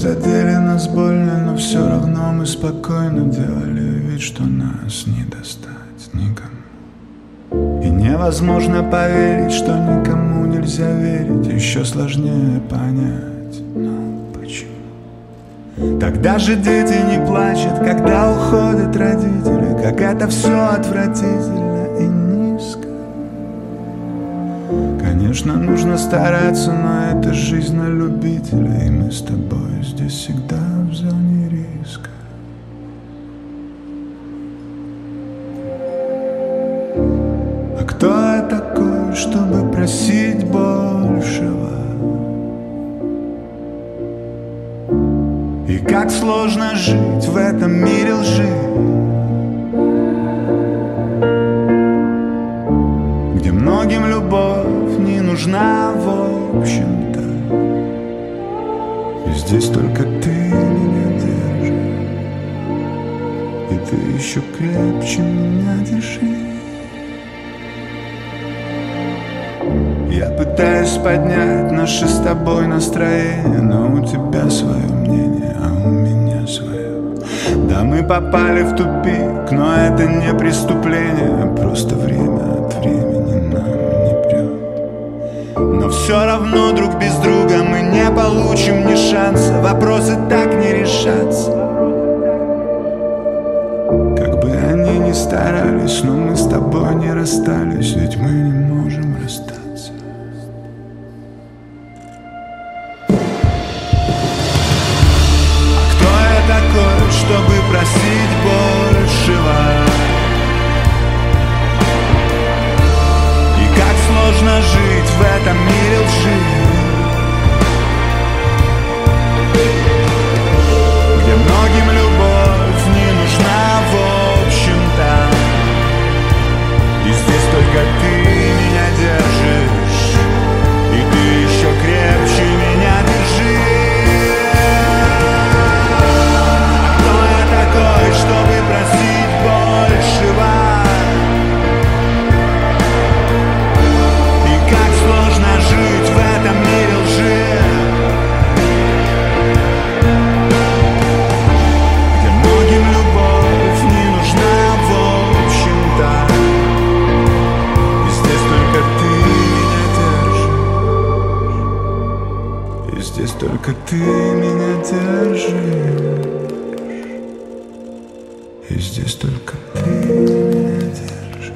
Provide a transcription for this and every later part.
задели нас больно, но все равно мы спокойно делали вид, что нас не достать никому. И невозможно поверить, что никому нельзя верить. Еще сложнее понять, ну почему. Тогда же дети не плачут, когда уходят родители. Как это все отвратительно и низко. Конечно, нужно стараться, но это жизнь на любителя. И мы с тобой здесь всегда в зоне риска. А кто я такой, чтобы просить большего? И как сложно жить в этом мире лжи, где многим любовь не нужна в общем-то. И здесь только ты меня держишь, и ты еще крепче меня держи. Я пытаюсь поднять наше с тобой настроение, но у тебя свое мнение, а у меня свое. Да, мы попали в тупик, но это не преступление, просто время от времени нам не прет. Но все равно друг без друга мы не получим ни шанса, вопросы так не решатся. Как бы они ни старались, но мы с тобой не расстались, ведь мы не можем расстаться. Чтобы просить большего. И как сложно жить в этом мире лжи, где многим любовь не нужна в общем-то. И здесь только ты меня держишь, и ты еще крепче меня держи. Чтобы просить большего. И как сложно жить в этом мире лжи, где многим любовь не нужна в общем-то. И здесь только ты меня держишь, и здесь только ты меня держишь. И здесь только ты меня держишь,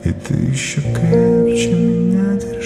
и ты еще крепче меня держишь.